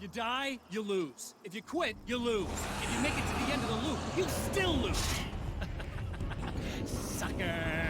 If you die, you lose. If you quit, you lose. If you make it to the end of the loop, you still lose. Sucker.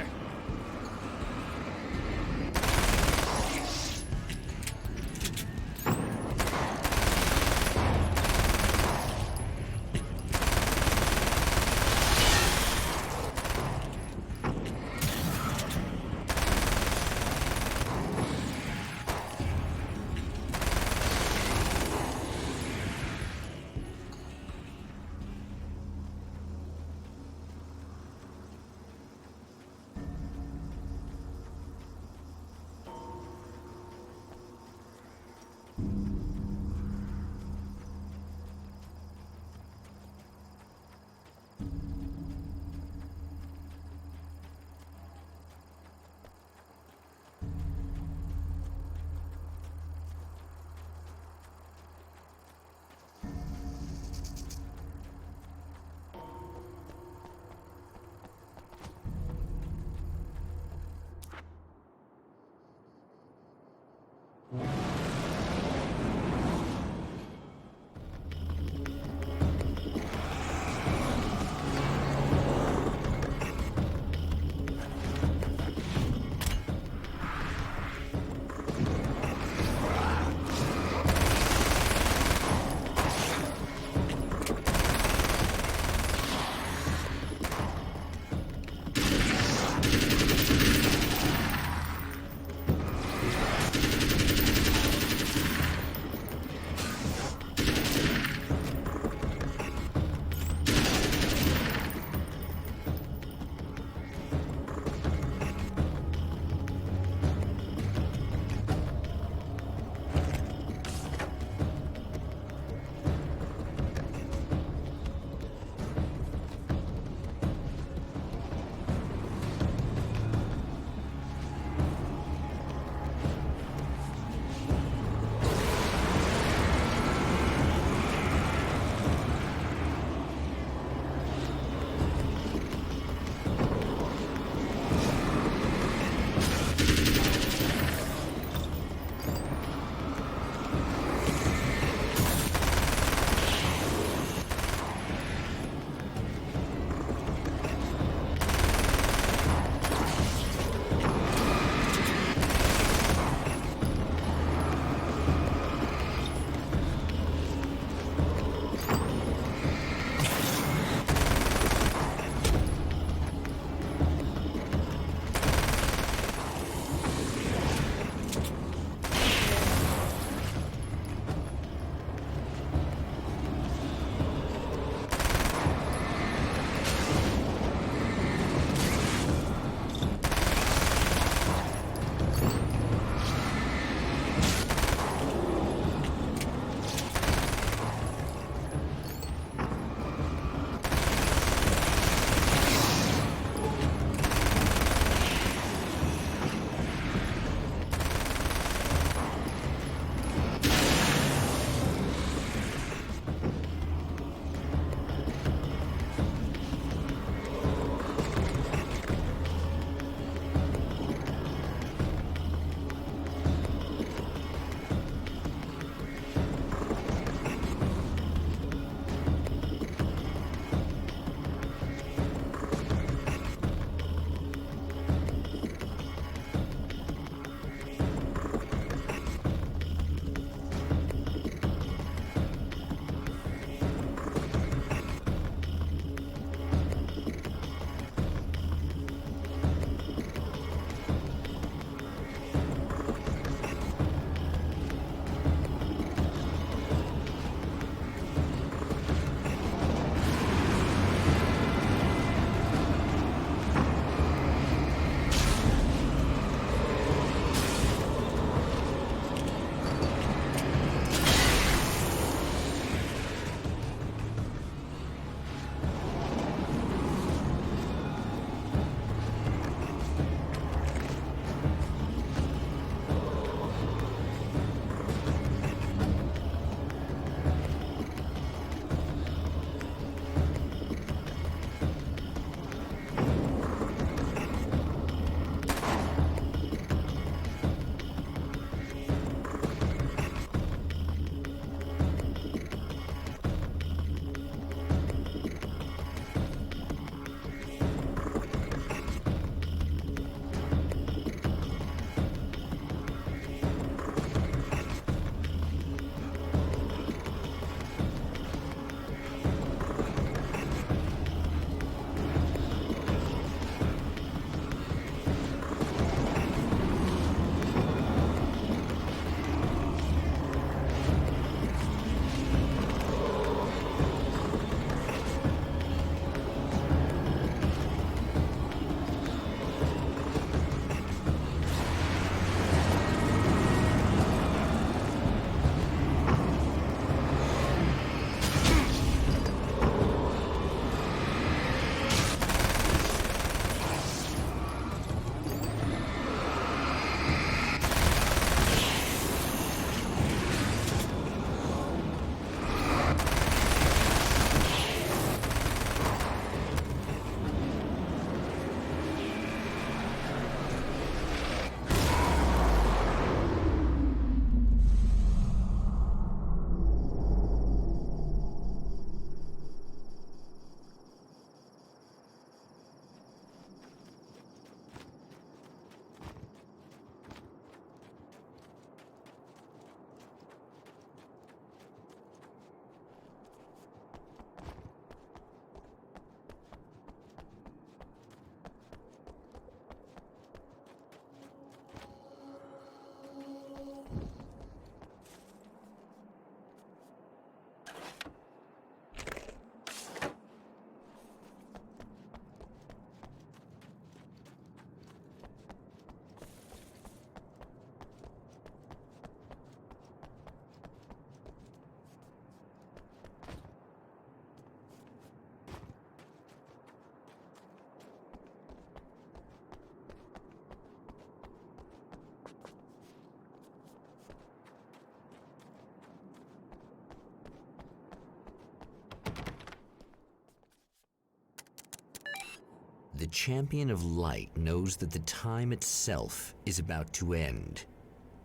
The champion of light knows that the time itself is about to end.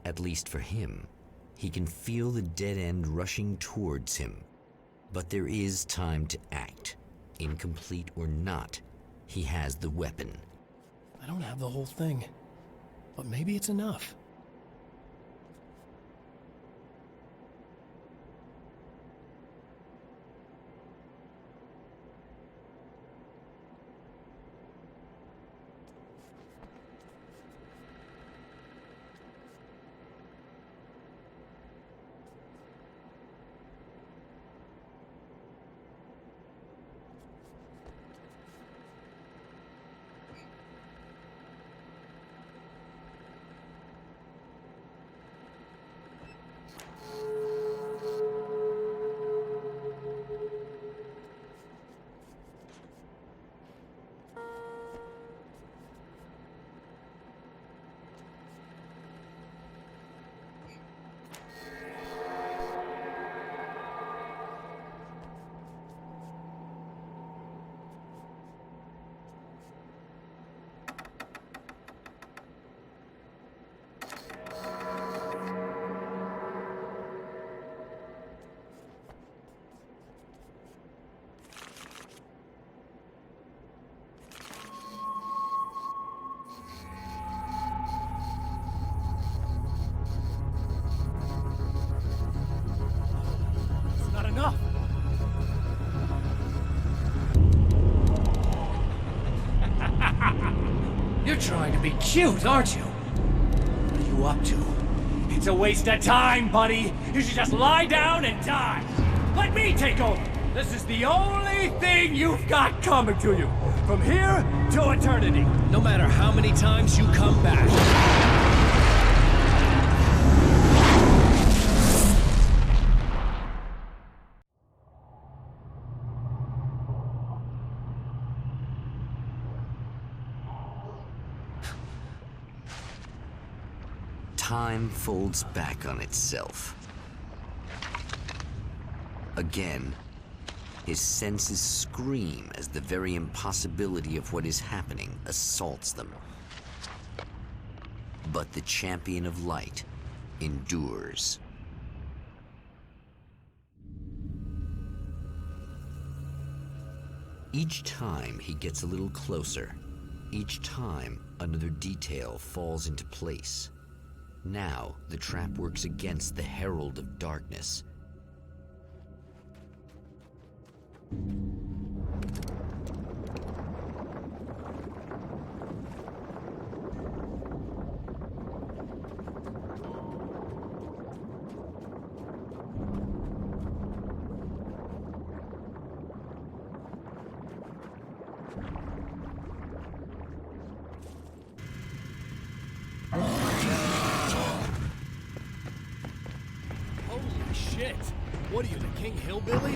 At least for him. He can feel the dead end rushing towards him. But there is time to act. Incomplete or not, he has the weapon. I don't have the whole thing, but maybe it's enough. Not enough. You're trying to be cute, aren't you? What are you up to? It's a waste of time, buddy. You should just lie down and die. Let me take over. This is the only thing you've got coming to you. From here to eternity. No matter how many times you come back. Time folds back on itself. Again, his senses scream as the very impossibility of what is happening assaults them. But the champion of light endures. Each time he gets a little closer, each time another detail falls into place. Now, the trap works against the Herald of Darkness. Shit! What are you, the King Hillbilly?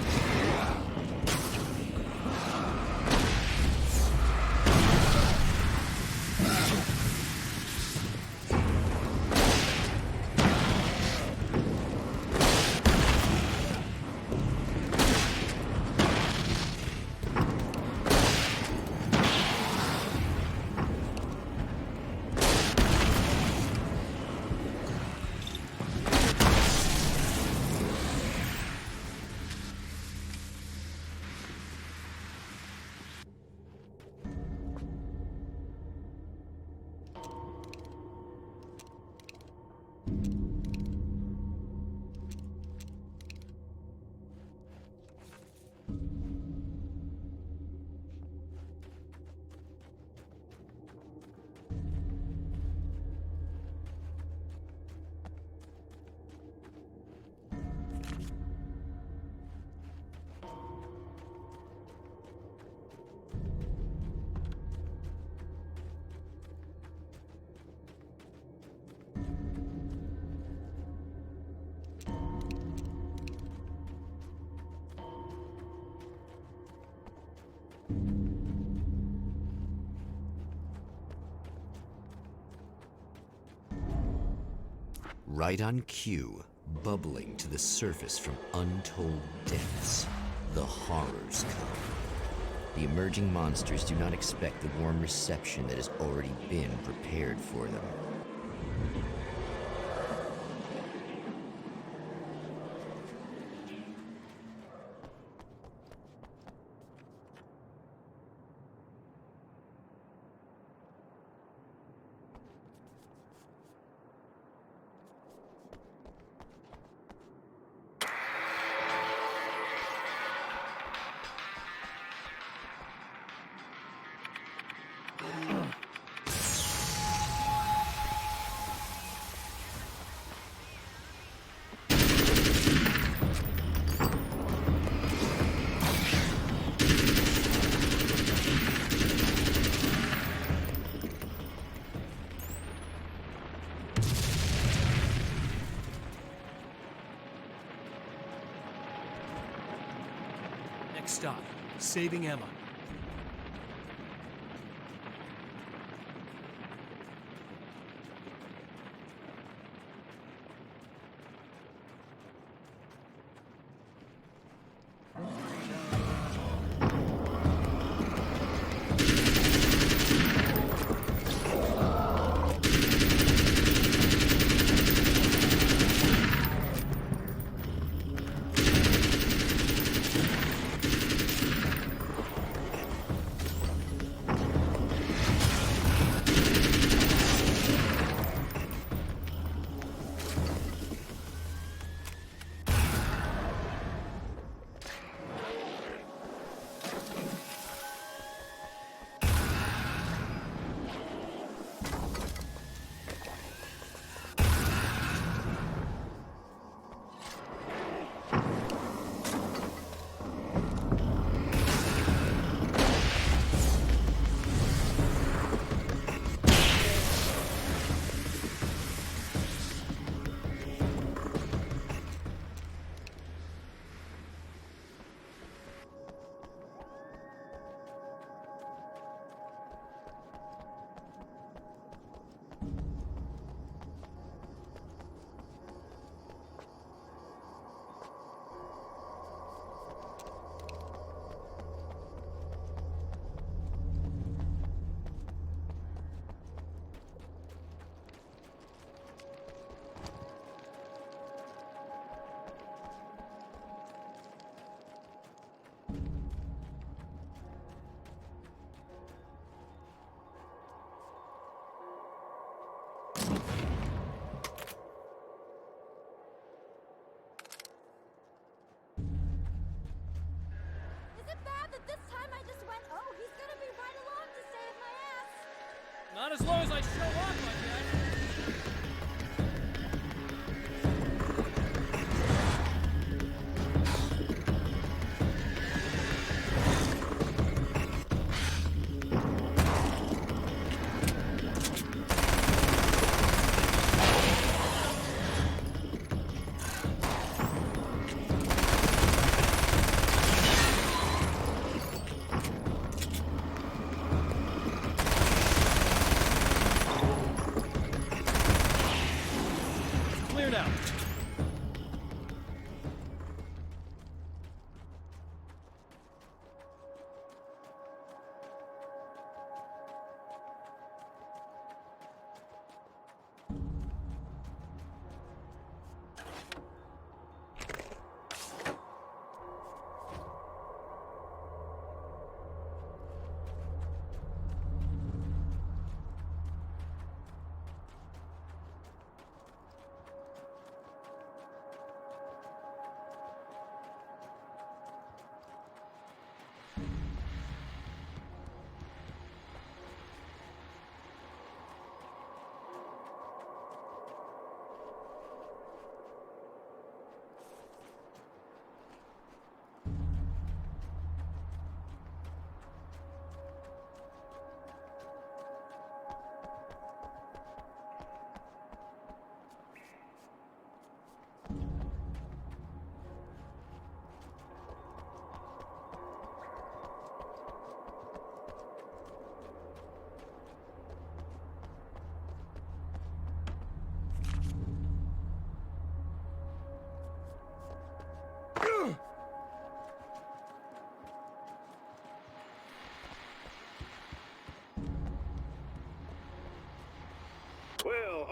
Right on cue, bubbling to the surface from untold depths, the horrors come. The emerging monsters do not expect the warm reception that has already been prepared for them. Next stop, saving Emma. Not as long as I show up, I guess. Clear now.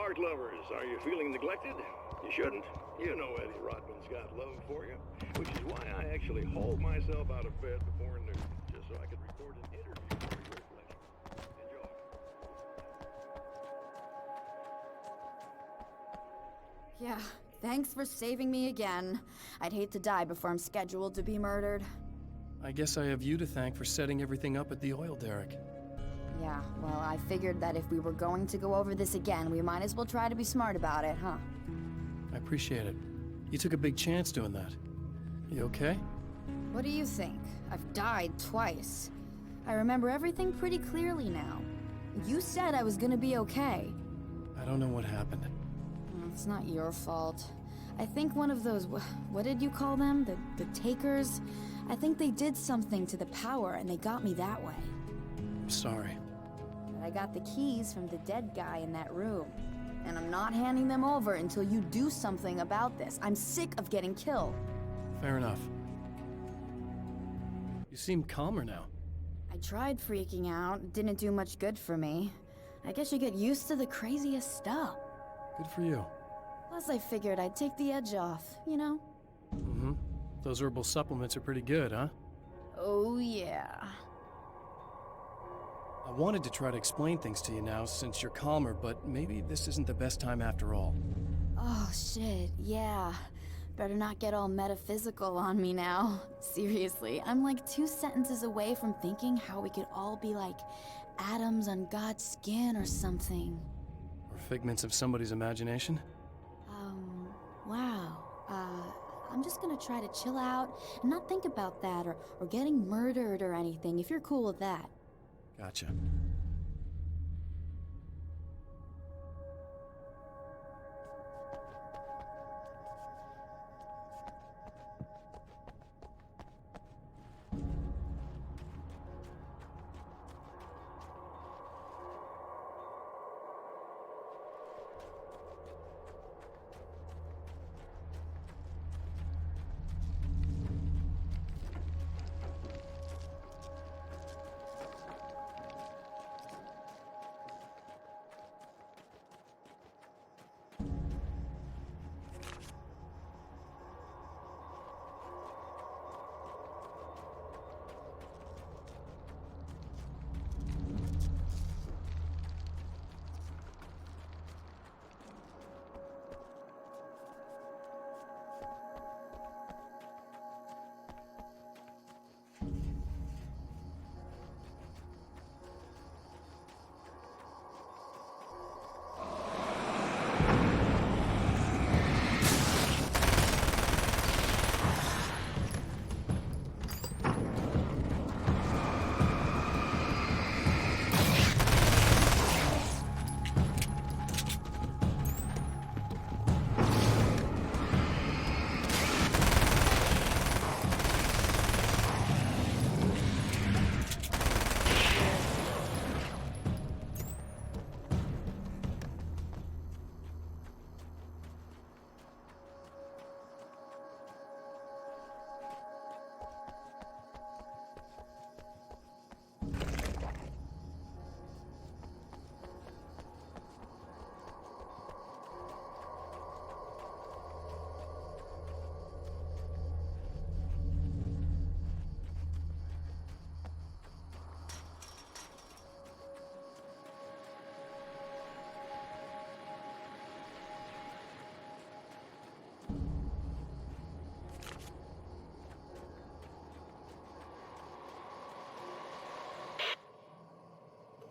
art lovers, are you feeling neglected? You shouldn't. You know Eddie Rodman's got love for you, which is why I actually hauled myself out of bed before noon, just so I could record an interview for your pleasure. Enjoy. Yeah, thanks for saving me again. I'd hate to die before I'm scheduled to be murdered. I guess I have you to thank for setting everything up at the oil derrick. Yeah, well, I figured that if we were going to go over this again, we might as well try to be smart about it, huh? I appreciate it. You took a big chance doing that. You okay? What do you think? I've died twice. I remember everything pretty clearly now. You said I was gonna be okay. I don't know what happened. It's not your fault. I think one of those, what did you call them? The takers? I think they did something to the power and they got me that way. I'm sorry. But I got the keys from the dead guy in that room. And I'm not handing them over until you do something about this. I'm sick of getting killed. Fair enough. You seem calmer now. I tried freaking out. It didn't do much good for me. I guess you get used to the craziest stuff. Good for you. Plus, I figured I'd take the edge off, you know? Mm-hmm. Those herbal supplements are pretty good, huh? Oh, yeah. I wanted to try to explain things to you now since you're calmer, but maybe this isn't the best time after all. Oh, shit, yeah. Better not get all metaphysical on me now. Seriously, I'm like 2 sentences away from thinking how we could all be like atoms on God's skin or something. Or figments of somebody's imagination? Wow. I'm just gonna try to chill out and not think about that or getting murdered or anything, if you're cool with that. Gotcha.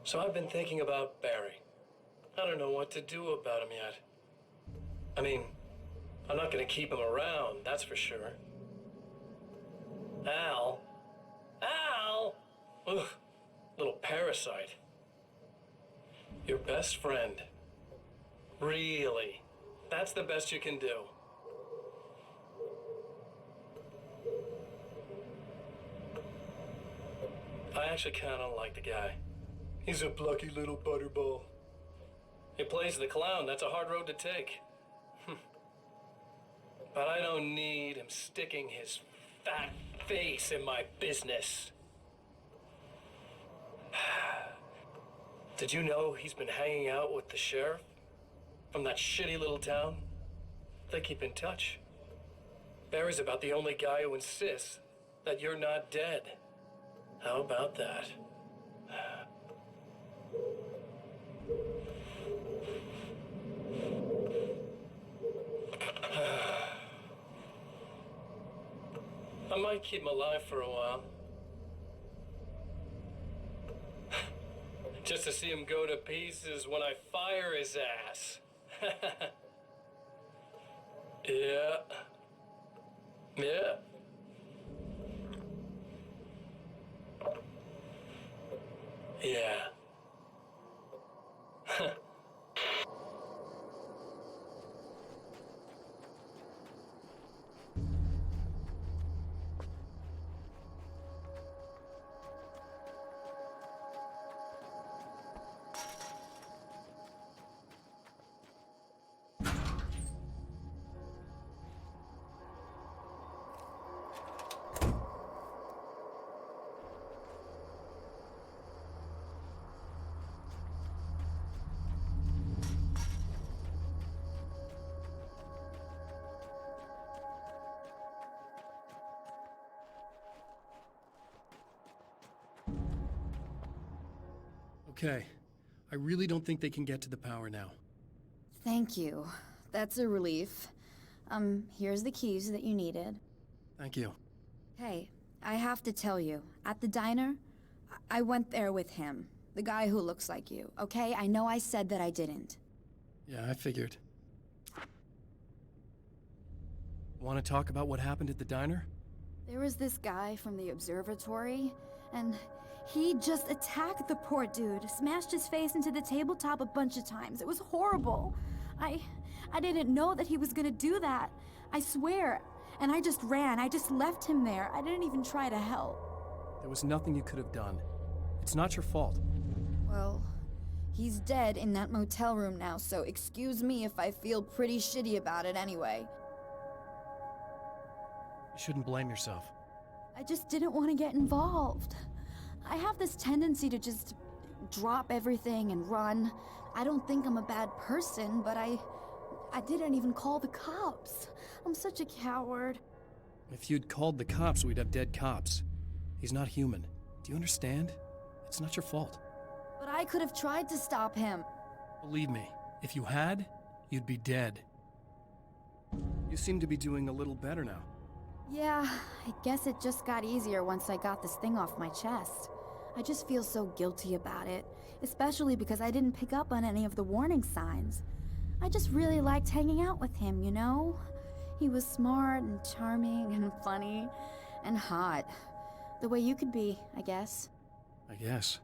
So I've been thinking about Barry. I don't know what to do about him yet. I mean, I'm not gonna keep him around, that's for sure. Al? Ugh, little parasite. Your best friend. Really? That's the best you can do? I actually kinda like the guy. He's a plucky little butterball. He plays the clown. That's a hard road to take. But I don't need him sticking his fat face in my business. Did you know he's been hanging out with the sheriff? from that shitty little town. They keep in touch. Barry's about the only guy who insists that you're not dead. How about that? I might keep him alive for a while. Just to see him go to pieces when I fire his ass. Yeah. Yeah. Yeah. Okay. I really don't think they can get to the power now. Thank you. That's a relief. Here's the keys that you needed. Thank you. Hey, I have to tell you, at the diner, I went there with him. The guy who looks like you, okay? I know I said that I didn't. Yeah, I figured. Want to talk about what happened at the diner? There was this guy from the observatory, and he just attacked the poor dude, smashed his face into the tabletop a bunch of times. It was horrible. I didn't know that he was gonna do that. I swear. And I just ran. I just left him there. I didn't even try to help. There was nothing you could have done. It's not your fault. Well, he's dead in that motel room now, so excuse me if I feel pretty shitty about it anyway. You shouldn't blame yourself. I just didn't want to get involved. I have this tendency to just drop everything and run. I don't think I'm a bad person, but I didn't even call the cops. I'm such a coward. If you'd called the cops, we'd have dead cops. He's not human. Do you understand? It's not your fault. But I could have tried to stop him. Believe me, if you had, you'd be dead. You seem to be doing a little better now. Yeah, I guess it just got easier once I got this thing off my chest. I just feel so guilty about it, especially because I didn't pick up on any of the warning signs. I just really liked hanging out with him, you know? He was smart and charming and funny and hot. The way you could be, I guess. I guess.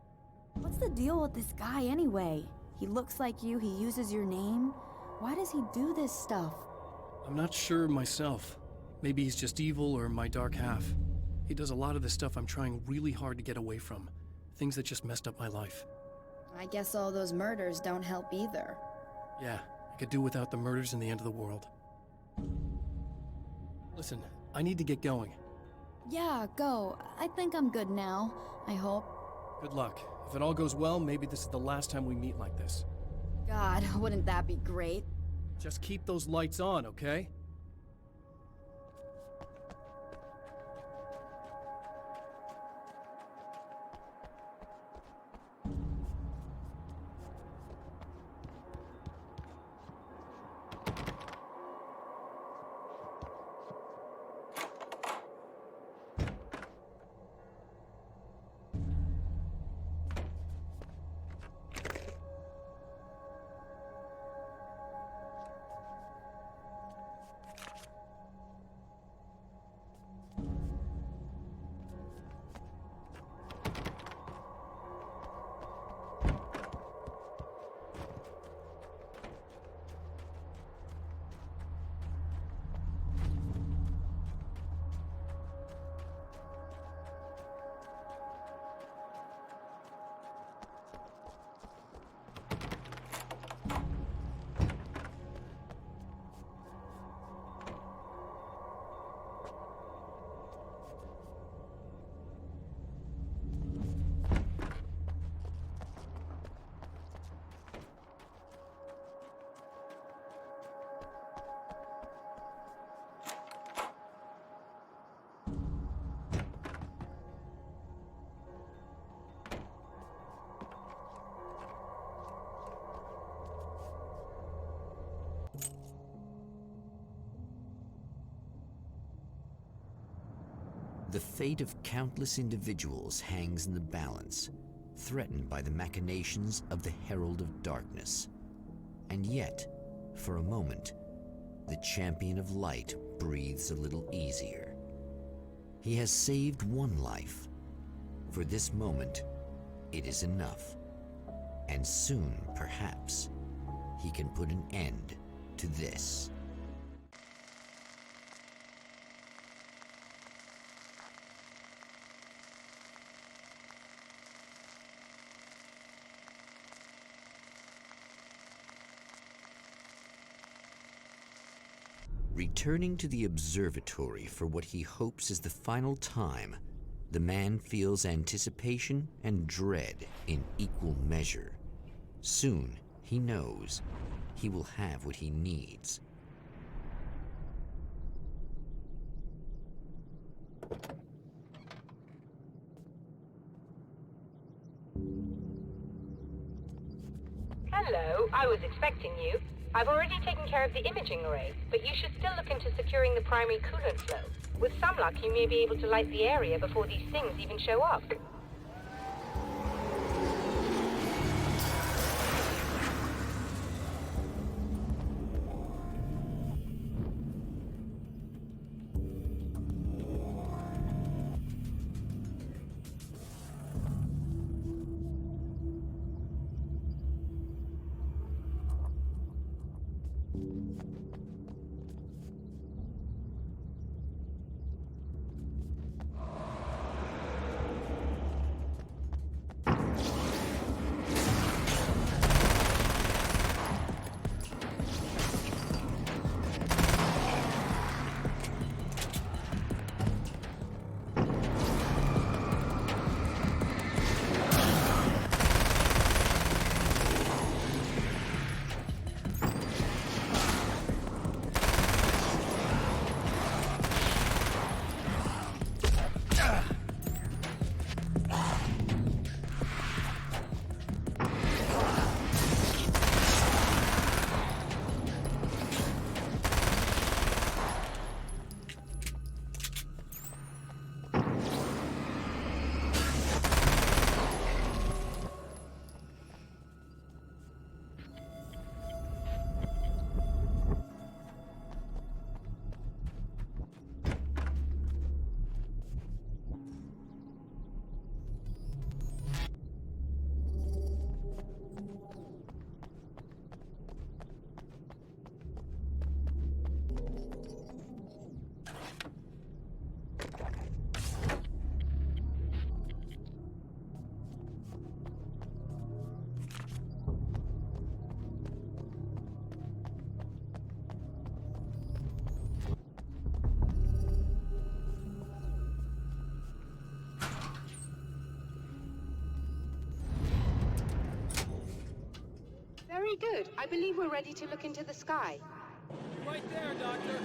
What's the deal with this guy anyway? He looks like you, he uses your name. Why does he do this stuff? I'm not sure myself. Maybe he's just evil or my dark half. He does a lot of the stuff I'm trying really hard to get away from. Things that just messed up my life. I guess all those murders don't help either. Yeah, I could do without the murders and the end of the world. Listen, I need to get going. Yeah, go. I think I'm good now. I hope. Good luck. If it all goes well, maybe this is the last time we meet like this. God, wouldn't that be great? Just keep those lights on, okay? The fate of countless individuals hangs in the balance, threatened by the machinations of the Herald of Darkness. And yet, for a moment, the Champion of Light breathes a little easier. He has saved one life. For this moment, it is enough. And soon, perhaps, he can put an end to this. Returning to the observatory for what he hopes is the final time, the man feels anticipation and dread in equal measure. Soon, he knows, he will have what he needs. Hello, I was expecting you. I've already taken care of the imaging array, but you should still look into securing the primary coolant flow. With some luck, you may be able to light the area before these things even show up. Very good. I believe we're ready to look into the sky. Right there, Doctor.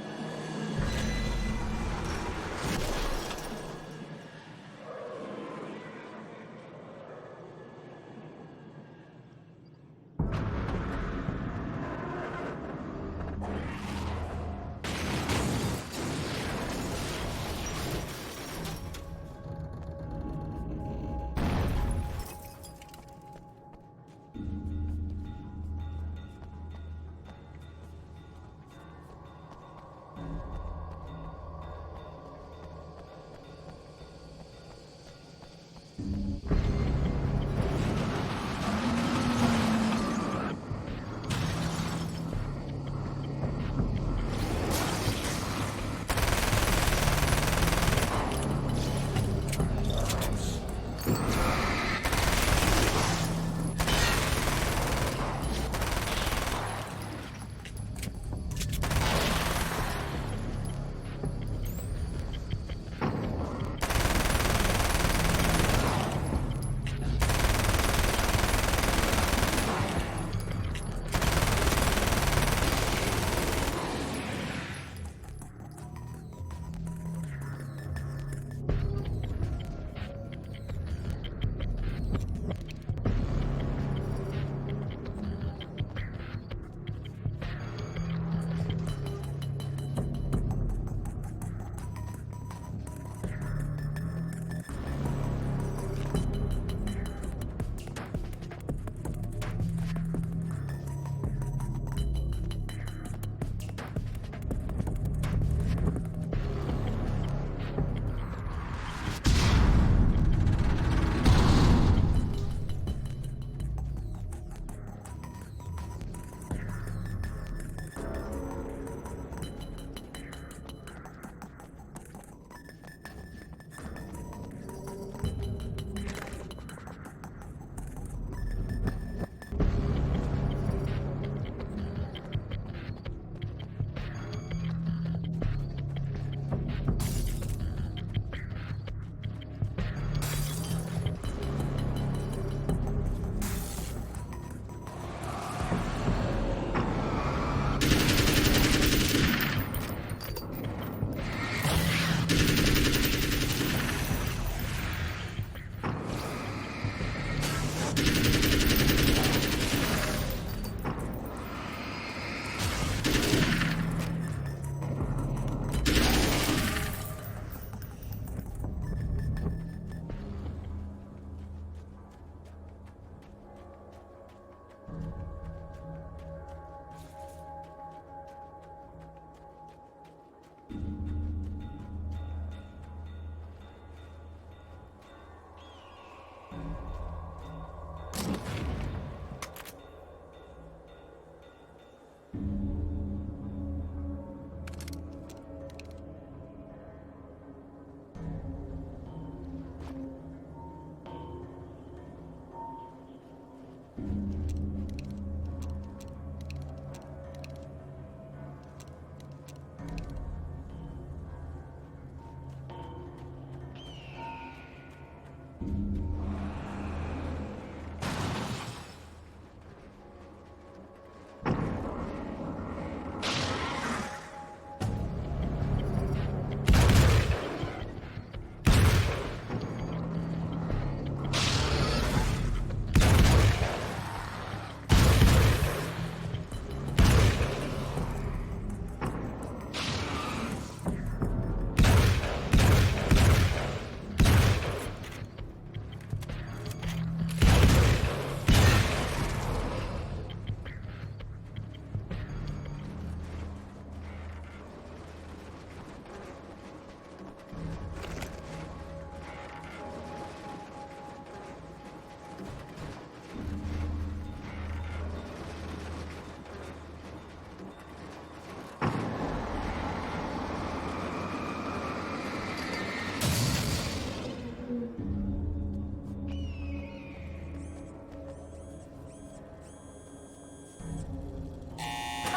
Come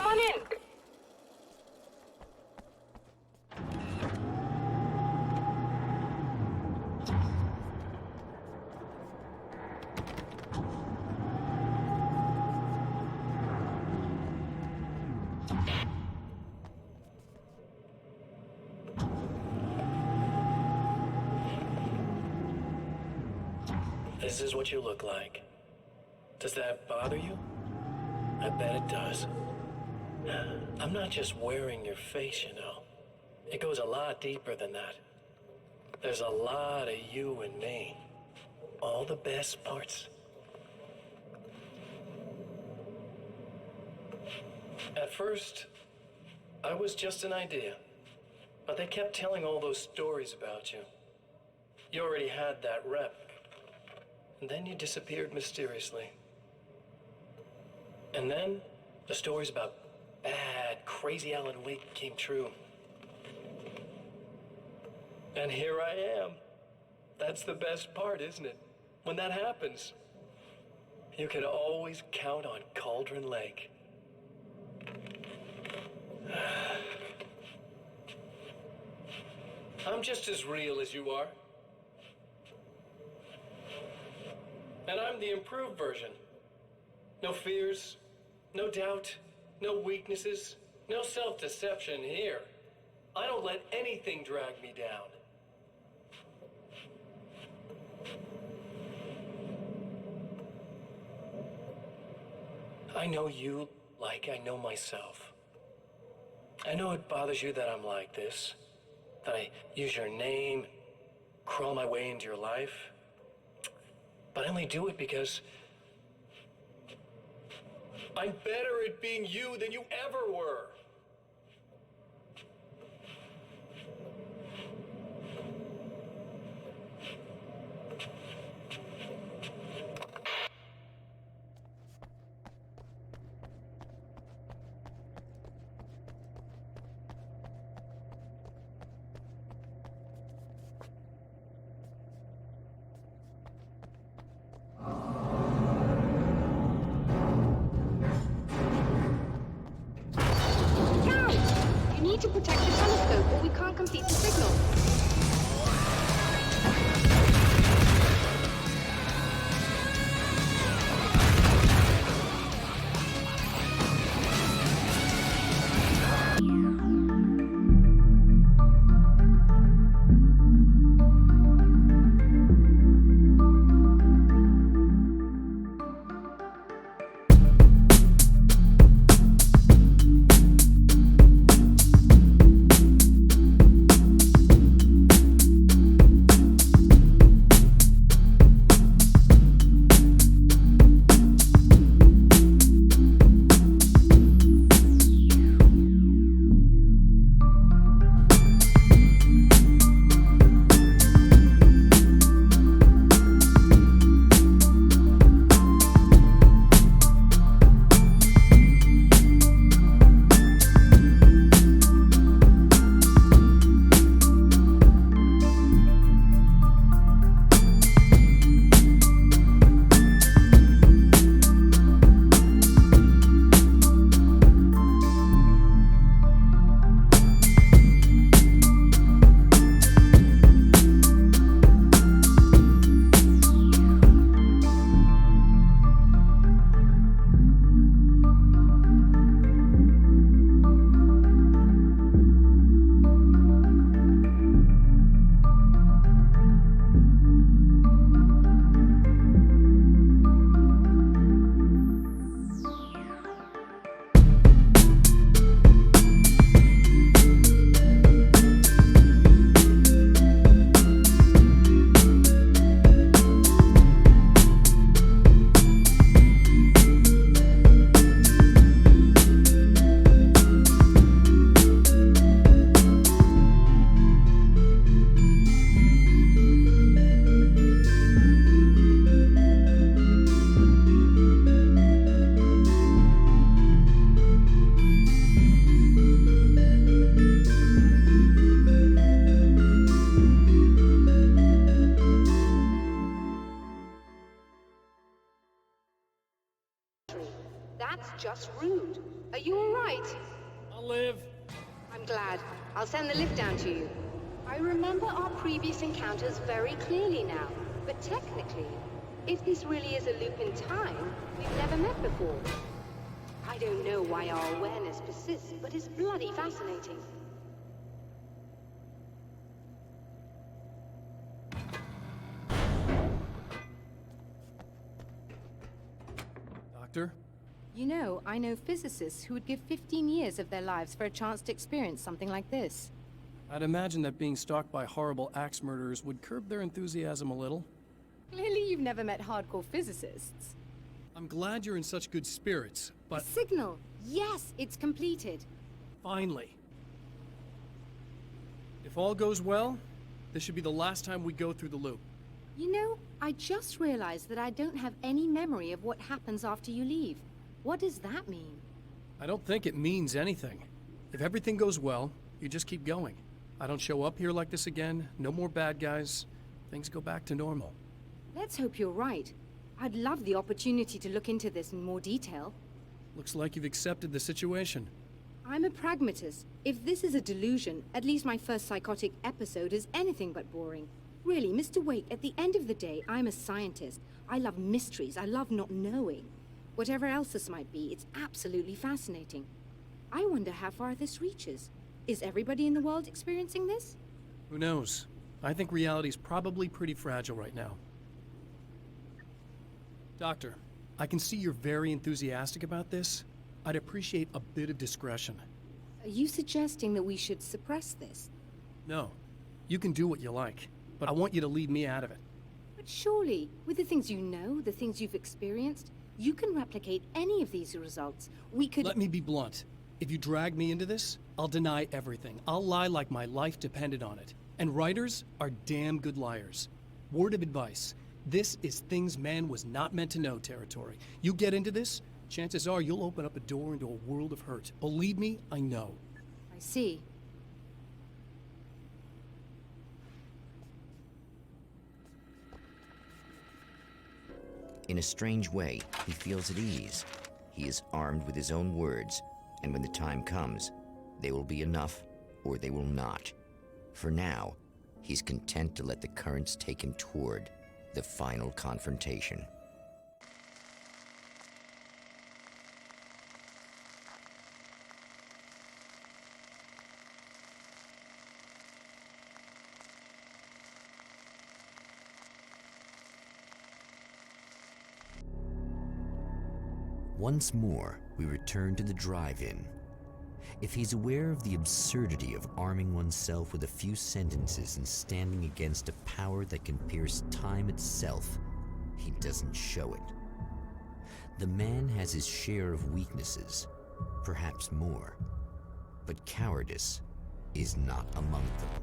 on in. This is what you look like. Does that bother you? I bet it does. I'm not just wearing your face, you know. It goes a lot deeper than that. There's a lot of you and me. All the best parts. At first, I was just an idea. But they kept telling all those stories about you. You already had that rep. And then you disappeared mysteriously. And then the stories about bad, crazy Alan Wake came true. And here I am. That's the best part, isn't it? When that happens, you can always count on Cauldron Lake. I'm just as real as you are. And I'm the improved version. No fears, no doubt, no weaknesses, no self-deception here. I don't let anything drag me down. I know you like I know myself. I know it bothers you that I'm like this, that I use your name, crawl my way into your life. But I only do it because I'm better at being you than you ever were. You need to protect the telescope or we can't complete the signal. rude. Are you alright? I'll live. I'm glad. I'll send the lift down to you. I remember our previous encounters very clearly now, but technically, if this really is a loop in time, we've never met before. I don't know why our awareness persists, but it's bloody fascinating. Doctor? You know, I know physicists who would give 15 years of their lives for a chance to experience something like this. I'd imagine that being stalked by horrible axe murderers would curb their enthusiasm a little. Clearly you've never met hardcore physicists. I'm glad you're in such good spirits, but Signal! Yes, it's completed. finally. If all goes well, this should be the last time we go through the loop. You know, I just realized that I don't have any memory of what happens after you leave. What does that mean? I don't think it means anything. If everything goes well, you just keep going. I don't show up here like this again, no more bad guys. Things go back to normal. Let's hope you're right. I'd love the opportunity to look into this in more detail. Looks like you've accepted the situation. I'm a pragmatist. If this is a delusion, at least my first psychotic episode is anything but boring. Really, Mr. Wake, at the end of the day, I'm a scientist. I love mysteries. I love not knowing. Whatever else this might be, it's absolutely fascinating. I wonder how far this reaches. Is everybody in the world experiencing this? Who knows? I think reality's probably pretty fragile right now. Doctor, I can see you're very enthusiastic about this. I'd appreciate a bit of discretion. Are you suggesting that we should suppress this? No, you can do what you like, but I want you to leave me out of it. But surely, with the things you know, the things you've experienced, you can replicate any of these results. We could— Let me be blunt. If you drag me into this, I'll deny everything. I'll lie like my life depended on it. And writers are damn good liars. Word of advice. This is things man was not meant to know territory. You get into this, chances are you'll open up a door into a world of hurt. Believe me, I know. I see. In a strange way, he feels at ease. He is armed with his own words, and when the time comes, they will be enough or they will not. For now, he's content to let the currents take him toward the final confrontation. Once more, we return to the drive-in. If he's aware of the absurdity of arming oneself with a few sentences and standing against a power that can pierce time itself, he doesn't show it. The man has his share of weaknesses, perhaps more, but cowardice is not among them.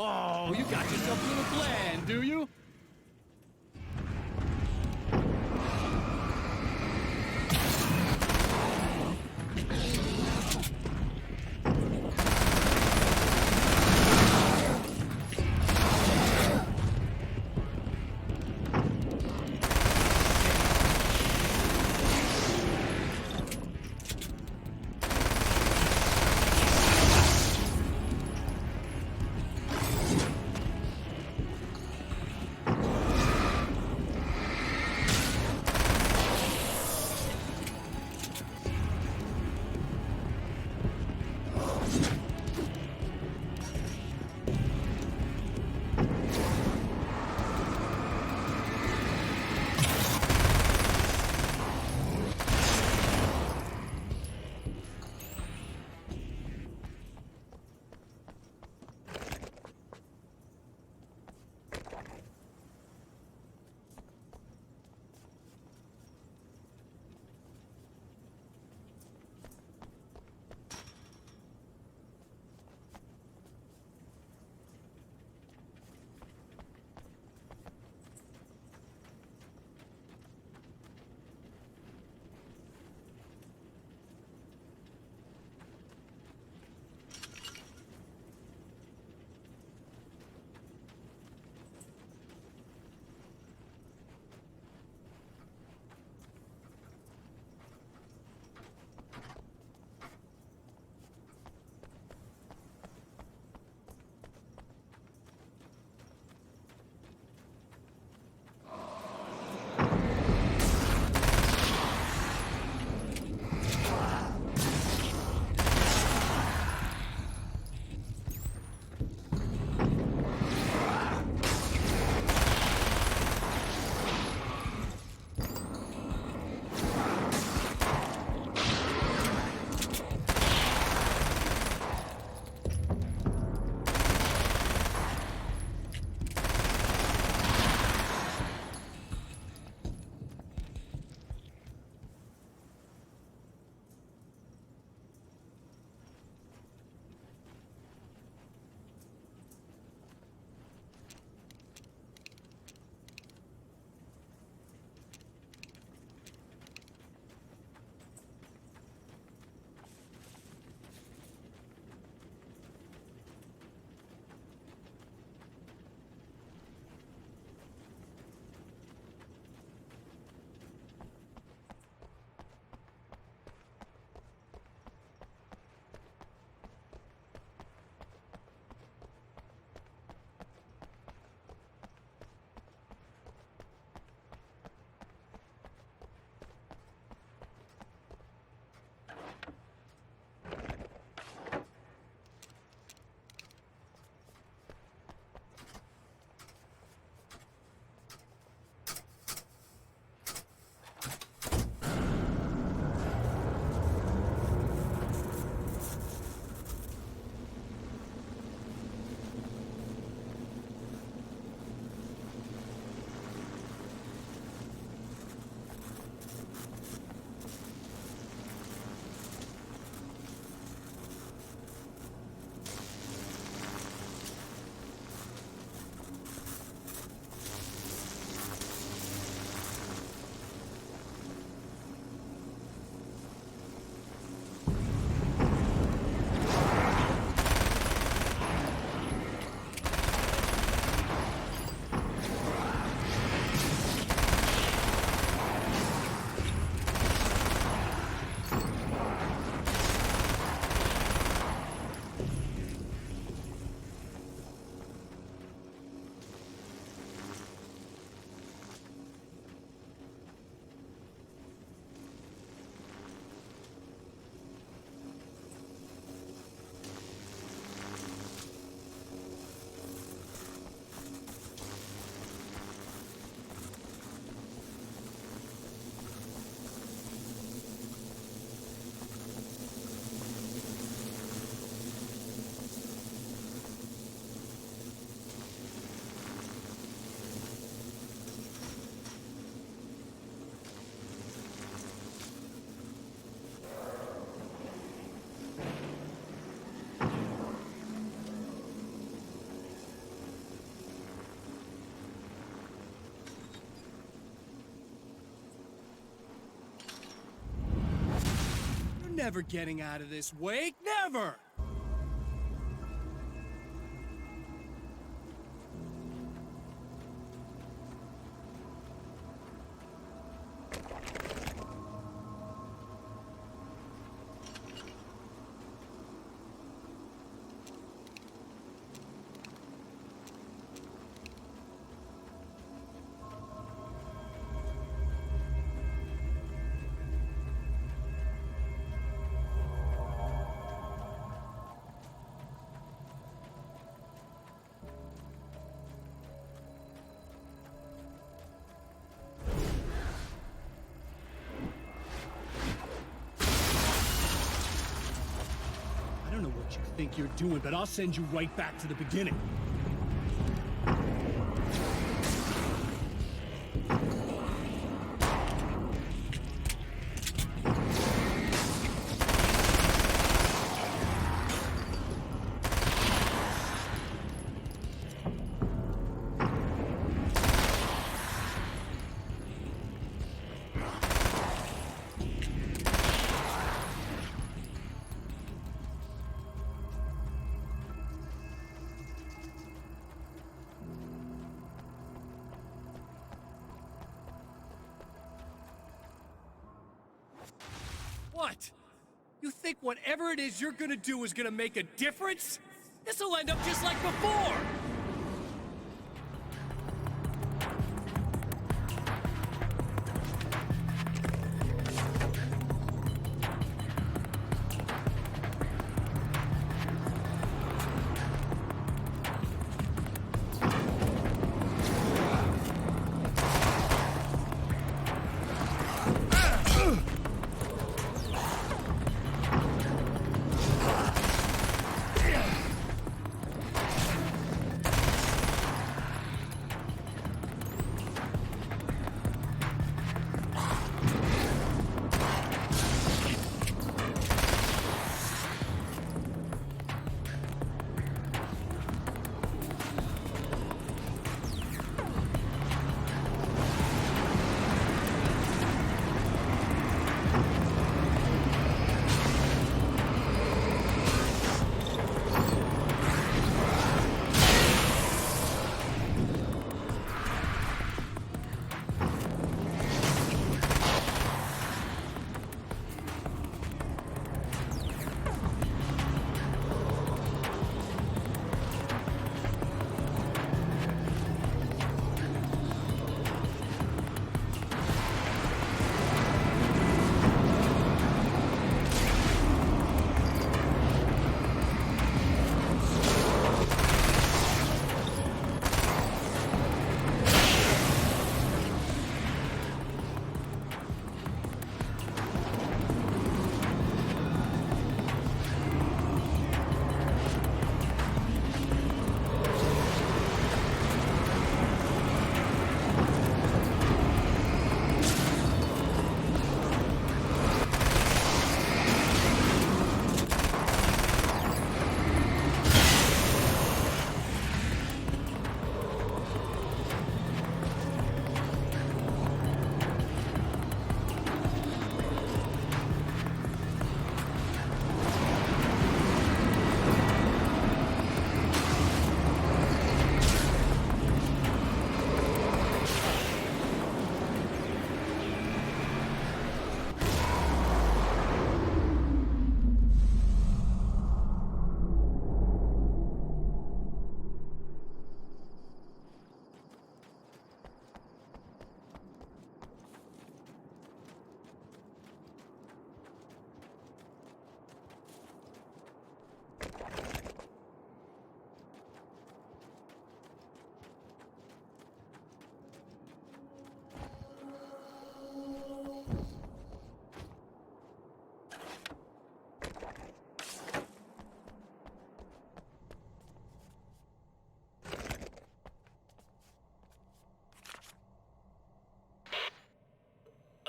Oh, you got yourself a little plan, do you? never getting out of this, Wake. Never! I don't know what you think you're doing, but I'll send you right back to the beginning. What? You think whatever it is you're gonna do is gonna make a difference? This'll end up just like before!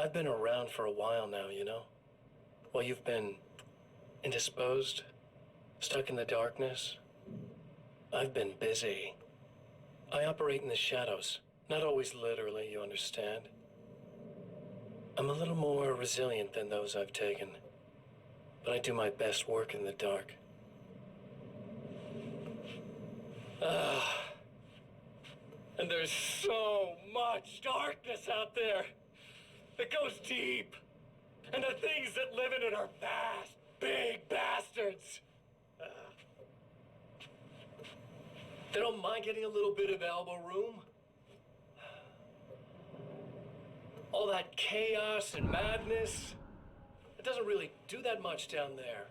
I've been around for a while now, you know? While you've been indisposed, stuck in the darkness, I've been busy. I operate in the shadows. Not always literally, you understand? I'm a little more resilient than those I've taken. but I do my best work in the dark. And there's so much darkness out there. It goes deep. And the things that live in it are vast, big bastards. They don't mind getting a little bit of elbow room. All that chaos and madness, it doesn't really do that much down there.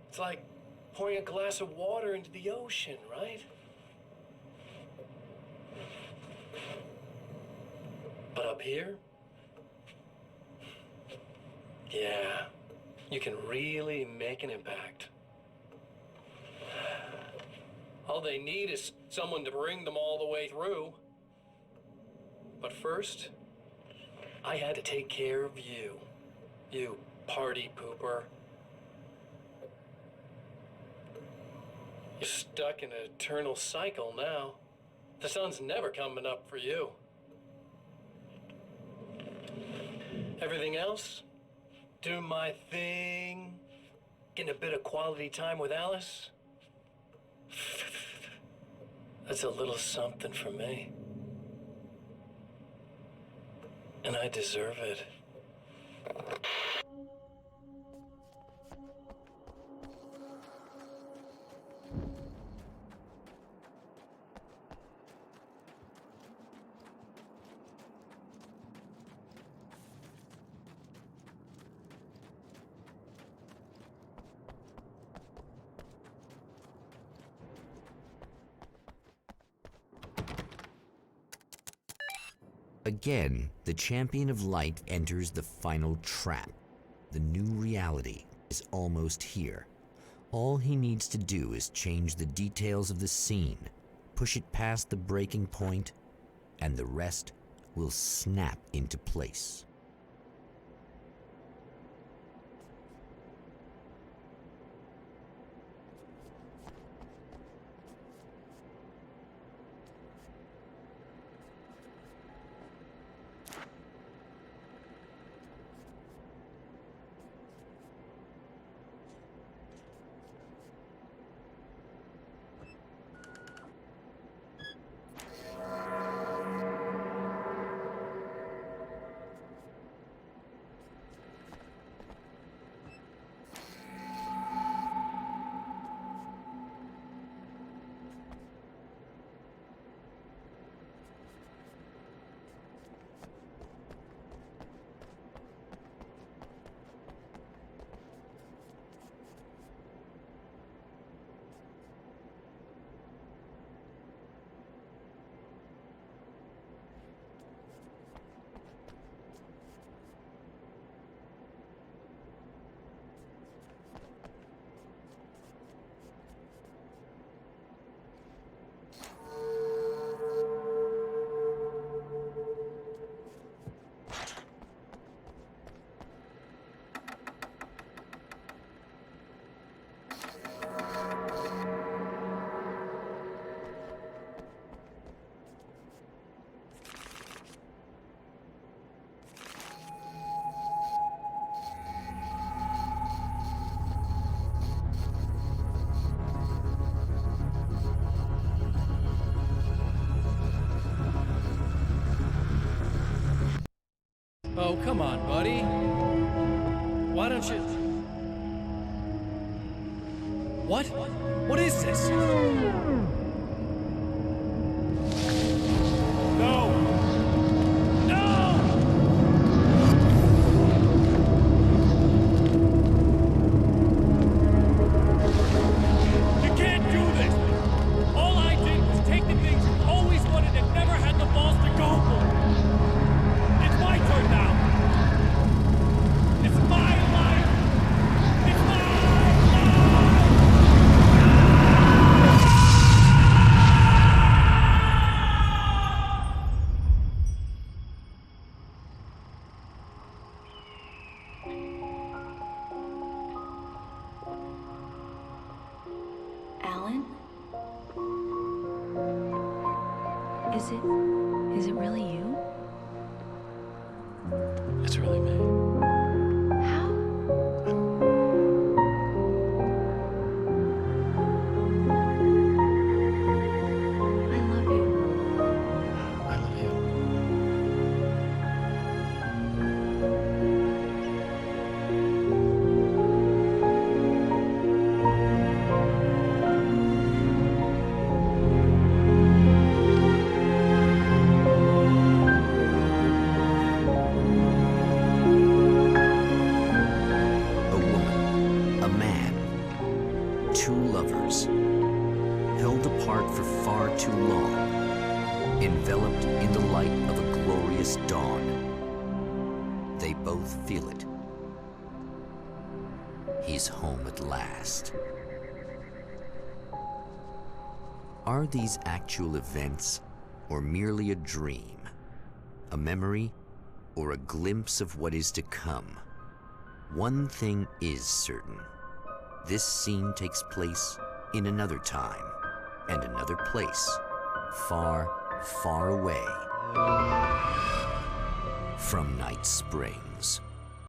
It's like pouring a glass of water into the ocean, right? But up here, yeah, you can really make an impact. All they need is someone to bring them all the way through. But first, I had to take care of you. You party pooper. You're stuck in an eternal cycle now. The sun's never coming up for you. Everything else? Doing my thing, getting a bit of quality time with Alice. That's a little something for me. And I deserve it. Again, the champion of light enters the final trap. The new reality is almost here. All he needs to do is change the details of the scene, push it past the breaking point, and the rest will snap into place. Oh, come on, buddy. Why don't you... What? What is this? No! No! You can't do this! All I did was take the things you always wanted and never had the balls to go for. It's my turn now! It's my life! It's my life! Alan? Is it really you? It's really me. How? enveloped in the light of a glorious dawn. They both feel it. He's home at last. Are these actual events, or merely a dream? A memory, or a glimpse of what is to come? One thing is certain. This scene takes place in another time and another place, far, far away from Night Springs.